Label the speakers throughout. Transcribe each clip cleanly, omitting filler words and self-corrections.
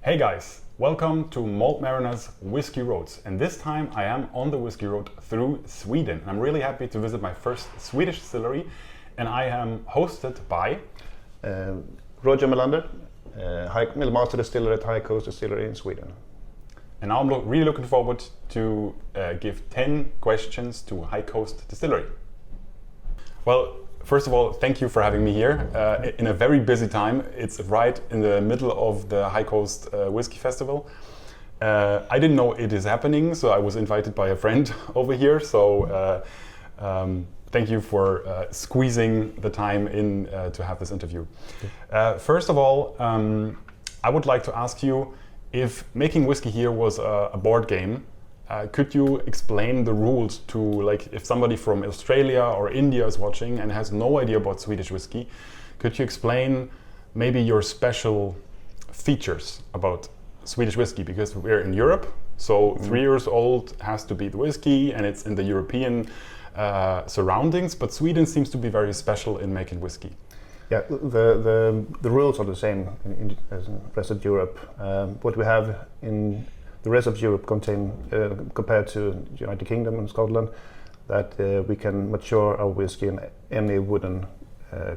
Speaker 1: Hey guys, welcome to Malt Mariners Whiskey Roads, and this time I am on the Whiskey Road through Sweden. I'm really happy to visit my first Swedish distillery, and I am hosted by
Speaker 2: Roger Melander, Master Distiller at High Coast Distillery in Sweden.
Speaker 1: And now I'm really looking forward to give 10 questions to High Coast Distillery. Well, first of all, thank you for having me here in a very busy time. It's right in the middle of the High Coast Whisky Festival. I didn't know it is happening, so I was invited by a friend over here. So thank you for squeezing the time in to have this interview. First of all, I would like to ask you if making whiskey here was a board game. Could you explain the rules to, like, if somebody from Australia or India is watching and has no idea about Swedish whiskey, could you explain maybe your special features about Swedish whiskey? Because we're in Europe, so 3 years old has to be the whiskey and it's in the European surroundings, but Sweden seems to be very special in making whiskey.
Speaker 2: Yeah, the rules are the same as in the rest of Europe. What we have in the rest of Europe contain, compared to the United Kingdom and Scotland, that we can mature our whiskey in any wooden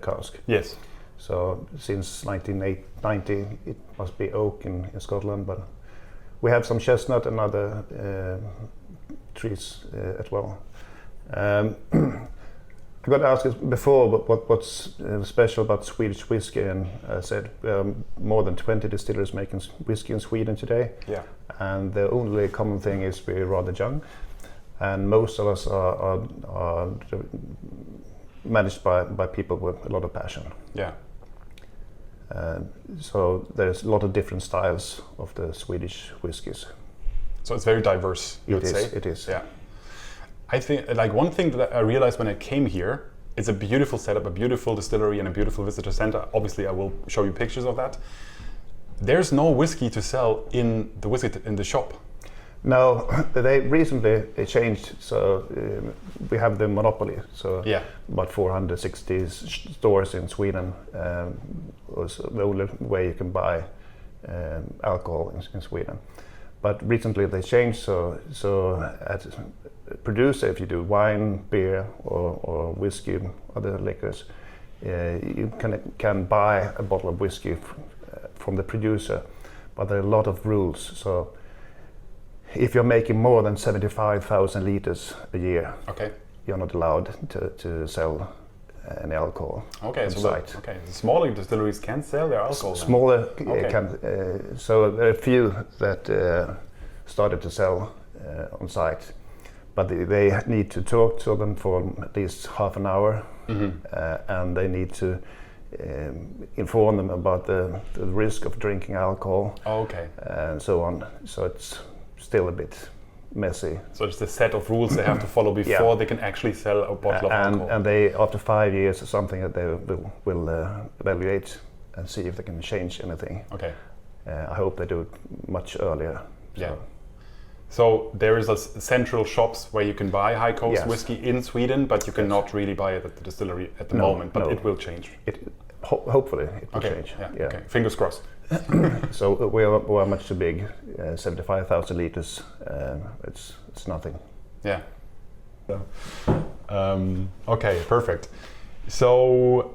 Speaker 2: cask.
Speaker 1: Yes.
Speaker 2: So since 1990 it must be oak in Scotland, but we have some chestnut and other trees as well. I got asked before what's special about Swedish whiskey, and I said more than 20 distillers making whiskey in Sweden today.
Speaker 1: Yeah.
Speaker 2: And the only common thing is we're rather young, and most of us are managed by people with a lot of passion.
Speaker 1: Yeah.
Speaker 2: So there's a lot of different styles of the Swedish whiskies.
Speaker 1: So it's very diverse, you would say?
Speaker 2: It is.
Speaker 1: Yeah. I think, like, one thing that I realized when I came here, it's a beautiful setup, a beautiful distillery and a beautiful visitor center. Obviously, I will show you pictures of that. There's no whiskey to sell in the shop.
Speaker 2: No, they recently changed, so we have the monopoly. So
Speaker 1: yeah.
Speaker 2: About 460 stores in Sweden was the only way you can buy alcohol in Sweden. But recently they changed, so as a producer, if you do wine, beer, or whiskey, other liquors, you can buy a bottle of whiskey from the producer, but there are a lot of rules. So if you're making more than 75,000 liters a year,
Speaker 1: okay,
Speaker 2: you're not allowed to sell any alcohol.
Speaker 1: Okay,
Speaker 2: on
Speaker 1: so
Speaker 2: site.
Speaker 1: the smaller distilleries can sell their alcohol.
Speaker 2: Smaller
Speaker 1: okay.
Speaker 2: can. So there are a few that started to sell on site, but they need to talk to them for at least half an hour, and they need to inform them about the risk of drinking alcohol, and so on. So it's still a bit messy.
Speaker 1: So it's a set of rules they have to follow before they can actually sell a bottle of alcohol.
Speaker 2: And they, after 5 years or something, that they will evaluate and see if they can change anything.
Speaker 1: Okay.
Speaker 2: I hope they do it much earlier.
Speaker 1: Yeah. So there is a central shops where you can buy High Coast whiskey in Sweden, but you cannot really buy it at the distillery at the moment. But it will change.
Speaker 2: Hopefully it will change.
Speaker 1: Yeah. Okay. Fingers crossed.
Speaker 2: So we are much too big. 75,000 liters. It's nothing.
Speaker 1: Yeah. Okay. Perfect. So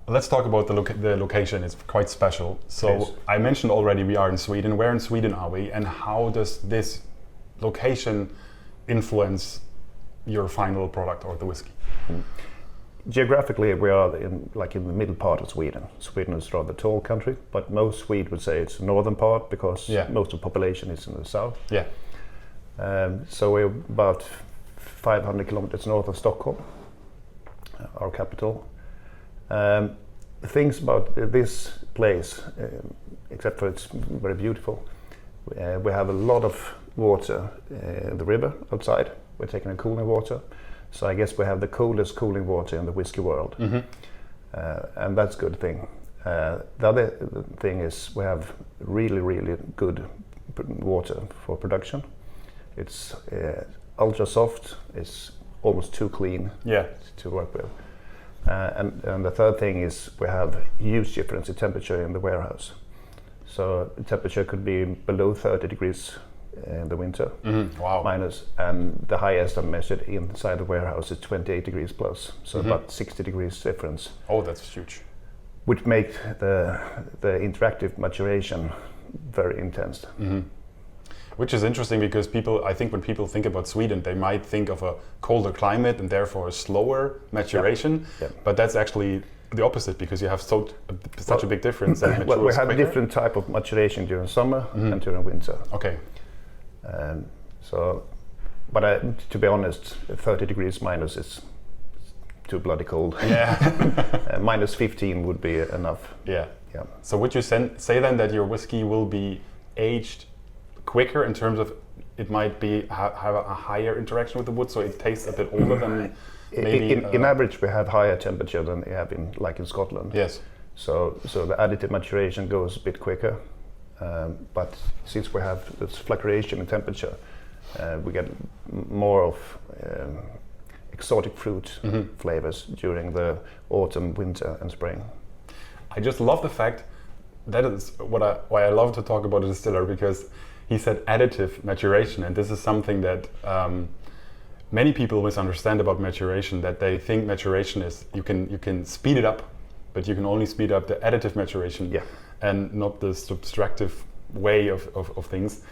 Speaker 1: let's talk about the location. It's quite special. So
Speaker 2: yes.
Speaker 1: I mentioned already we are in Sweden. Where in Sweden are we, and how does this location influence your final product or the whiskey?
Speaker 2: Geographically, we are in the middle part of Sweden. Sweden is a rather tall country, but most Swedes would say it's the northern part because most of the population is in the south.
Speaker 1: Yeah.
Speaker 2: So we're about 500 kilometers north of Stockholm, our capital. The things about this place, except for it's very beautiful, we have a lot of water in the river outside. We're taking a cooling water. So I guess we have the coolest cooling water in the whiskey world, and that's a good thing. The other thing is we have really, really good water for production. It's ultra soft. It's almost too clean to work with. And the third thing is we have huge difference in temperature in the warehouse. So the temperature could be below 30 degrees in the winter,
Speaker 1: Wow.
Speaker 2: minus, and the highest I measured inside the warehouse is 28 degrees plus, so about 60 degrees difference,
Speaker 1: Oh, that's huge.
Speaker 2: which make the interactive maturation very intense.
Speaker 1: Which is interesting because I think when people think about Sweden, they might think of a colder climate and therefore a slower maturation.
Speaker 2: Yep.
Speaker 1: But that's actually the opposite because you have such a big difference. And
Speaker 2: Well, we
Speaker 1: matures
Speaker 2: have
Speaker 1: quicker.
Speaker 2: different type of maturation during summer and during winter.
Speaker 1: Okay.
Speaker 2: But to be honest, 30 degrees minus is too bloody cold.
Speaker 1: Yeah.
Speaker 2: Minus 15 would be enough.
Speaker 1: Yeah.
Speaker 2: Yeah.
Speaker 1: So would you say then that your whiskey will be aged quicker in terms of it might be have a higher interaction with the wood, so it tastes a bit older than maybe?
Speaker 2: In average, we have higher temperature than we have in Scotland.
Speaker 1: Yes.
Speaker 2: So the additive maturation goes a bit quicker. But since we have this fluctuation in temperature, we get more of exotic fruit flavors during the autumn, winter, and spring.
Speaker 1: I just love the fact that is why I love to talk about a distiller, because he said additive maturation, and this is something that many people misunderstand about maturation. That they think maturation is you can speed it up, but you can only speed up the additive maturation, and not the subtractive way of things.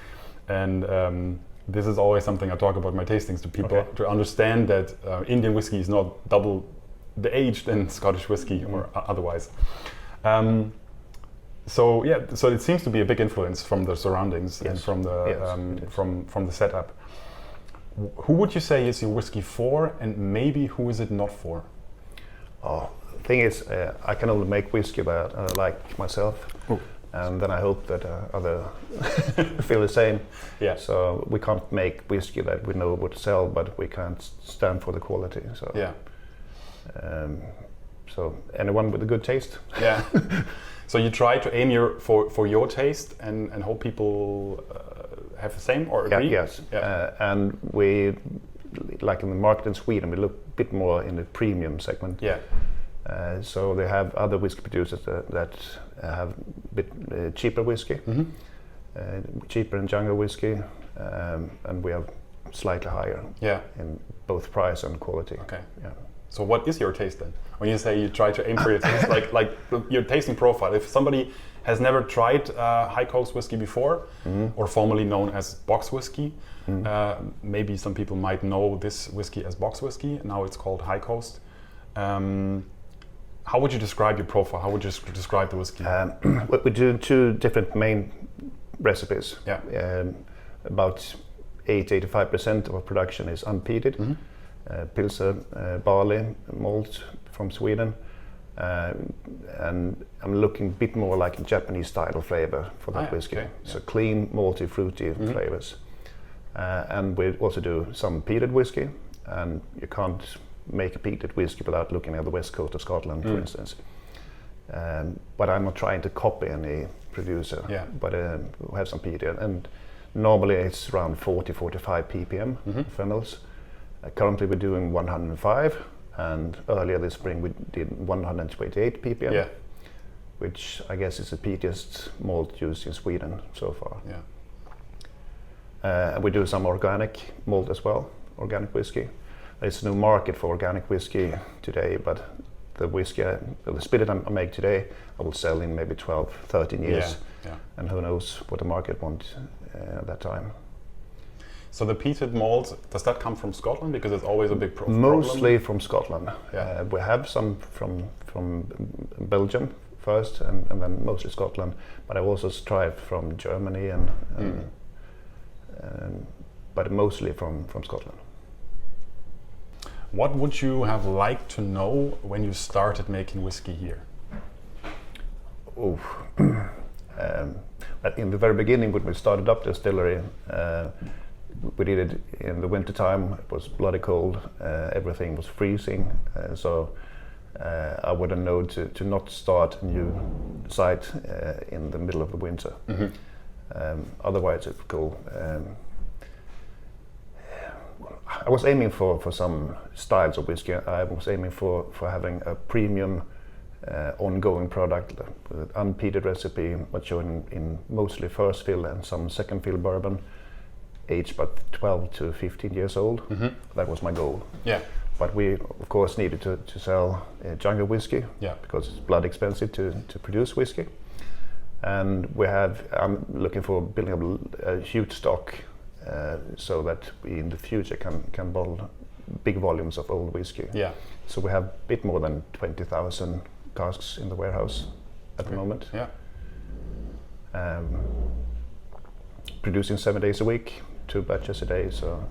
Speaker 1: And this is always something I talk about in my tastings to people, to understand that Indian whiskey is not double the age than Scottish whiskey or otherwise. So it seems to be a big influence from the surroundings and from the from the setup. Who would you say is your whiskey for, and maybe who is it not for?
Speaker 2: Oh, the thing is, I can only make whiskey that I like myself, and then I hope that other feel the same.
Speaker 1: Yeah.
Speaker 2: So we can't make whiskey that we know would sell, but we can't stand for the quality. So
Speaker 1: yeah.
Speaker 2: So anyone with a good taste.
Speaker 1: Yeah. So you try to aim for your taste and hope people have the same or agree?
Speaker 2: Yes. Yeah. And we, like in the market in Sweden, we look a bit more in the premium segment.
Speaker 1: Yeah.
Speaker 2: So they have other whiskey producers that have a bit cheaper whiskey, cheaper and younger whiskey, and we are slightly higher in both price and quality.
Speaker 1: Okay.
Speaker 2: Yeah.
Speaker 1: So what is your taste then? When you say you try to aim for your taste, like your tasting profile. If somebody has never tried High Coast whiskey before, or formerly known as box whiskey, maybe some people might know this whiskey as box whiskey. Now it's called High Coast. How would you describe your profile? How would you describe the whiskey?
Speaker 2: We do two different main recipes.
Speaker 1: Yeah.
Speaker 2: About 80-85% of our production is unpeated. Pilsner, barley, malt from Sweden, and I'm looking a bit more like a Japanese style flavor for that whiskey. Okay. So clean, malty, fruity flavors. And we also do some peated whiskey, and you can't make a peated whiskey without looking at the west coast of Scotland, for instance. But I'm not trying to copy any producer, but we have some peated, and normally it's around 40-45 ppm fennels. Currently we're doing 105, and earlier this spring we did 128 ppm, which I guess is the peatiest malt used in Sweden so far. We do some organic malt as well, organic whiskey. There's no market for organic whiskey today, but the whiskey, the spirit I make today, I will sell in maybe 12-13 years, and who knows what the market wants at that time.
Speaker 1: So the peated malt, does that come from Scotland? Because it's always a big problem.
Speaker 2: Mostly from Scotland. We have some from Belgium first, and then mostly Scotland. But I also tried from Germany, but mostly from Scotland.
Speaker 1: What would you have liked to know when you started making whiskey here?
Speaker 2: In the very beginning, when we started up the distillery, we did it in the winter time. It was bloody cold. Everything was freezing. So I would have known to not start a new site in the middle of the winter. Otherwise, it would go. I was aiming for some styles of whiskey. I was aiming for having a premium ongoing product with unpeated recipe, but shown in mostly first fill and some second fill bourbon, aged about 12 to 15 years old. That was my goal.
Speaker 1: Yeah.
Speaker 2: But we, of course, needed to sell jungle whiskey, because it's blood expensive to produce whiskey. And I'm looking for building up a huge stock so that we in the future can bottle big volumes of old whiskey.
Speaker 1: Yeah.
Speaker 2: So we have a bit more than 20,000 casks in the warehouse at the moment.
Speaker 1: Yeah.
Speaker 2: Producing 7 days a week, 2 batches a day, so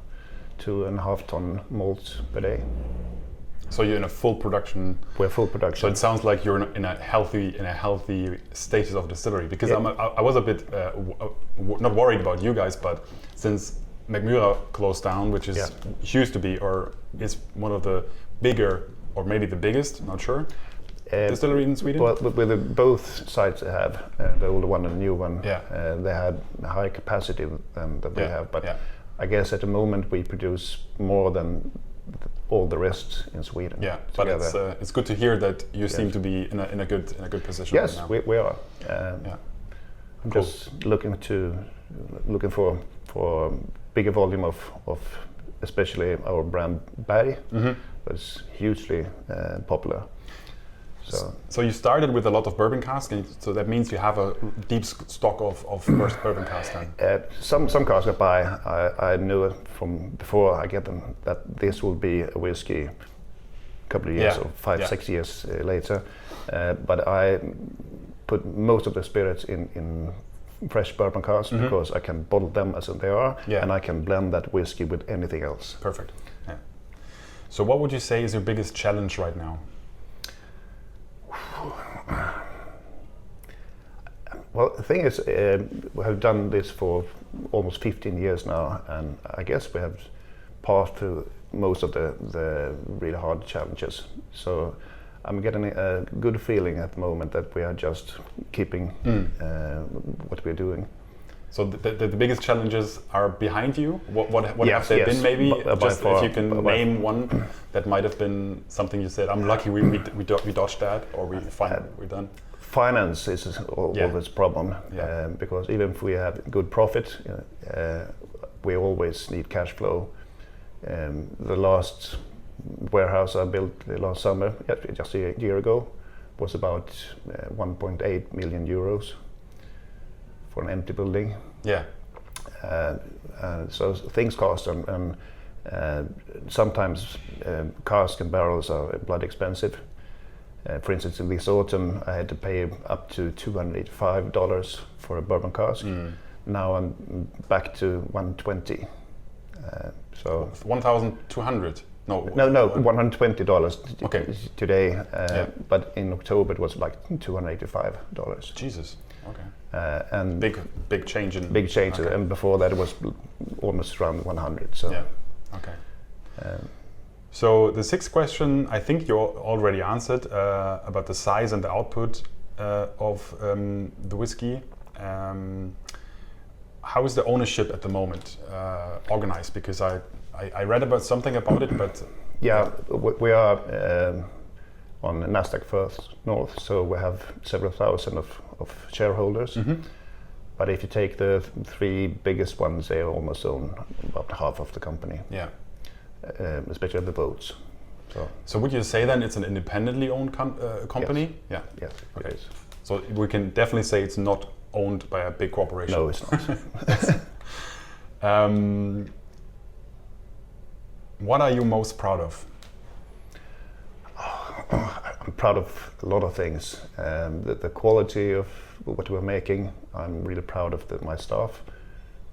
Speaker 2: 2.5 ton malts per day.
Speaker 1: So you're in a full production.
Speaker 2: We're full production.
Speaker 1: So it sounds like you're in a healthy status of distillery. Because I was a bit not worried about you guys, but since McMura closed down, which is used to be or is one of the bigger or maybe the biggest, not sure, distillery in Sweden.
Speaker 2: Well, with both sites they have, the older one and the new one, they had higher capacity than we have. But I guess at the moment we produce more than all the rest in Sweden.
Speaker 1: Yeah, together. But it's good to hear that you seem to be in a good position.
Speaker 2: Yes,
Speaker 1: right now.
Speaker 2: we are. I'm just looking for bigger volume of especially our brand Berg, that's hugely popular.
Speaker 1: So you started with a lot of bourbon casks, and so that means you have a deep stock of first bourbon casks then?
Speaker 2: Some casks I buy, I knew it from before I get them that this will be a whiskey a couple of years or 5-6 years later. But I put most of the spirits in fresh bourbon casks because I can bottle them as they are, and I can blend that whiskey with anything else.
Speaker 1: Perfect. Yeah. So what would you say is your biggest challenge right now?
Speaker 2: Well, the thing is, we have done this for almost 15 years now, and I guess we have passed through most of the really hard challenges. So I'm getting a good feeling at the moment that we are just keeping what we're doing.
Speaker 1: So the biggest challenges are behind you? What have they been maybe? Just if you can name one that might have been something you said, I'm lucky we dodged that, or we're done.
Speaker 2: Finance is always a problem because even if we have good profit, we always need cash flow. The last warehouse I built last summer, just a year ago, was about 1.8 million euros for an empty building.
Speaker 1: Yeah.
Speaker 2: So things cost, and sometimes casks and barrels are bloody expensive. For instance, in this autumn, I had to pay up to $285 for a bourbon cask. Now I'm back to $120. So 1,200.
Speaker 1: No,
Speaker 2: $120 today. But in October it was like $285.
Speaker 1: Jesus. Okay.
Speaker 2: And
Speaker 1: big change in.
Speaker 2: Big change, okay. And before that it was almost around 100. So.
Speaker 1: Yeah. Okay. So the sixth question, I think you already answered about the size and the output of the whiskey. How is the ownership at the moment organized? Because I read about something about it, but
Speaker 2: yeah, we are on Nasdaq First North, so we have several thousand of shareholders. But if you take the 3 biggest ones, they almost own about half of the company.
Speaker 1: Yeah.
Speaker 2: Especially the votes.
Speaker 1: So would you say then it's an independently owned company?
Speaker 2: Yes.
Speaker 1: Yeah.
Speaker 2: Yes.
Speaker 1: Okay. So we can definitely say it's not owned by a big corporation.
Speaker 2: No, it's not.
Speaker 1: What are you most proud of?
Speaker 2: I'm proud of a lot of things. The quality of what we're making, I'm really proud of my staff,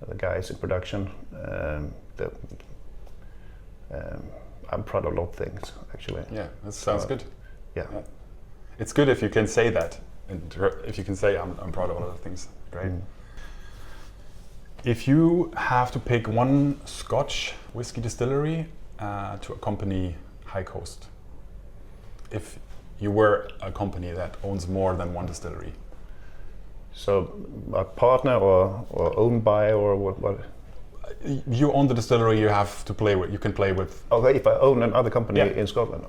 Speaker 2: the guys in production. I'm proud of a lot of things, actually.
Speaker 1: Yeah, that sounds good.
Speaker 2: Yeah.
Speaker 1: It's good if you can say that, and if you can say I'm proud of a lot of things. Great. If you have to pick one Scotch whiskey distillery to accompany High Coast, if you were a company that owns more than one distillery.
Speaker 2: So a partner or owned by, or what?
Speaker 1: You own the distillery, you have to play with, you can play with.
Speaker 2: Okay, if I own another company in Scotland,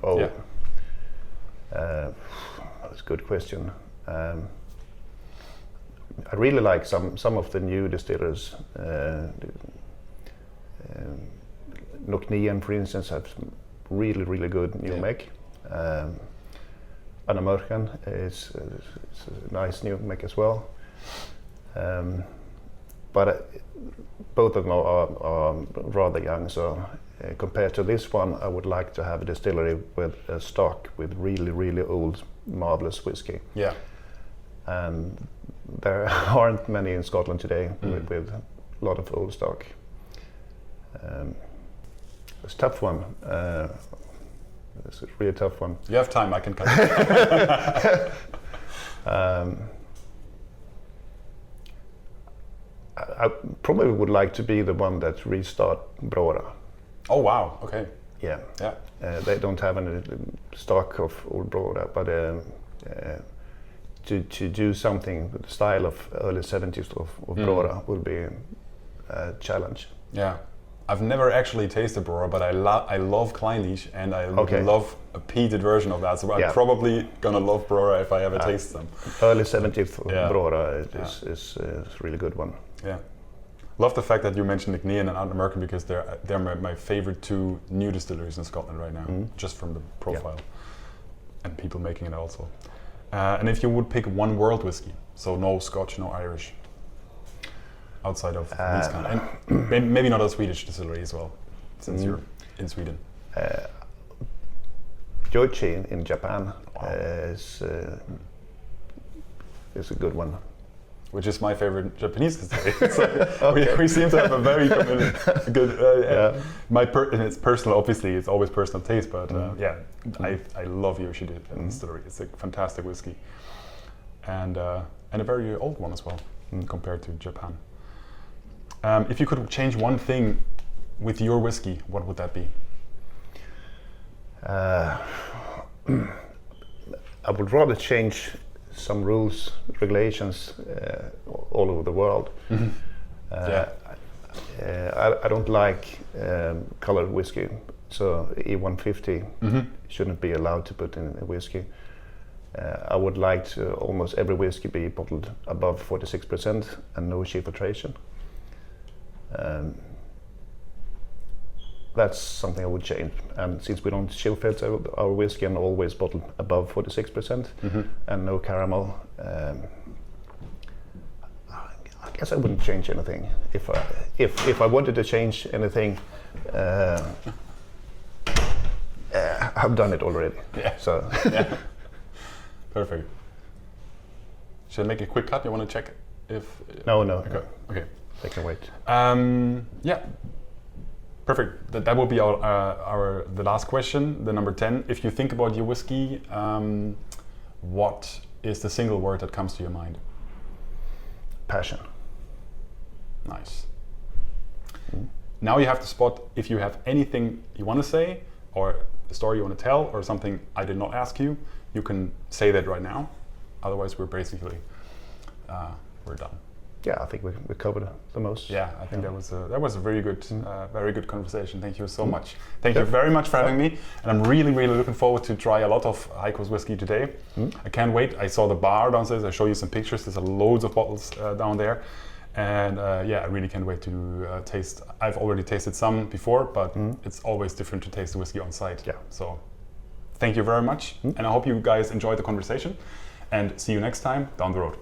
Speaker 2: That's a good question. I really like some of the new distillers. Noknien, for instance, have some really good new make. Anna Mörken is a nice new make as well. But both of them are rather young, so compared to this one, I would like to have a distillery with a stock with really old, marvelous whiskey.
Speaker 1: Yeah.
Speaker 2: And there aren't many in Scotland today with a lot of old stock. It's a tough one. It's a really tough one.
Speaker 1: You have time, I can cut.
Speaker 2: I probably would like to be the one that restart Brora.
Speaker 1: Oh wow, okay.
Speaker 2: Yeah.
Speaker 1: Yeah.
Speaker 2: They don't have any stock of old Brora, but to do something with the style of early 70s of Brora will be a challenge.
Speaker 1: Yeah. I've never actually tasted Brora, but I love Kleinlich, and I love a peated version of that. So I'm probably gonna love Brora if I ever taste them.
Speaker 2: Early 70s Brora is a really good one.
Speaker 1: Yeah. Love the fact that you mentioned Noknien and Anna because they're my favorite two new distilleries in Scotland right now, just from the profile and people making it also. And if you would pick one world whiskey, so no Scotch, no Irish, outside of these kind, and maybe not a Swedish distillery as well, since you're in Sweden.
Speaker 2: Yoichi in Japan is a good one.
Speaker 1: Which is my favorite Japanese distillery. So we seem to have a very good. And it's personal. Obviously, it's always personal taste, but I love Yoichi distillery. It's a fantastic whiskey, and a very old one as well compared to Japan. If you could change one thing with your whiskey, what would that be?
Speaker 2: I would rather change some rules, regulations all over the world. I don't like colored whiskey, so E150 shouldn't be allowed to put in a whiskey. I would like to almost every whiskey be bottled above 46% and no cheap filtration. That's something I would change. And since we don't chill filter our whiskey and always bottled above 46% and no caramel, I guess I wouldn't change anything. If I wanted to change anything, I've done it already.
Speaker 1: Yeah.
Speaker 2: So.
Speaker 1: Perfect. Should I make a quick cut? You want to check if?
Speaker 2: No.
Speaker 1: Okay.
Speaker 2: They can wait.
Speaker 1: Perfect. That will be the last question, the number 10. If you think about your whiskey, what is the single word that comes to your mind?
Speaker 2: Passion.
Speaker 1: Nice. Now you have to spot if you have anything you want to say, or a story you want to tell, or something I did not ask you. You can say that right now. Otherwise, we're basically we're done.
Speaker 2: Yeah, I think we covered the most.
Speaker 1: Yeah, I think that was a very good conversation. Thank you so much. Thank you very much for having me, and I'm really looking forward to try a lot of High Coast whiskey today. I can't wait. I saw the bar downstairs. I show you some pictures. There's loads of bottles down there, and I really can't wait to taste. I've already tasted some before, but it's always different to taste the whiskey on site.
Speaker 2: Yeah.
Speaker 1: So, thank you very much, and I hope you guys enjoyed the conversation, and see you next time down the road.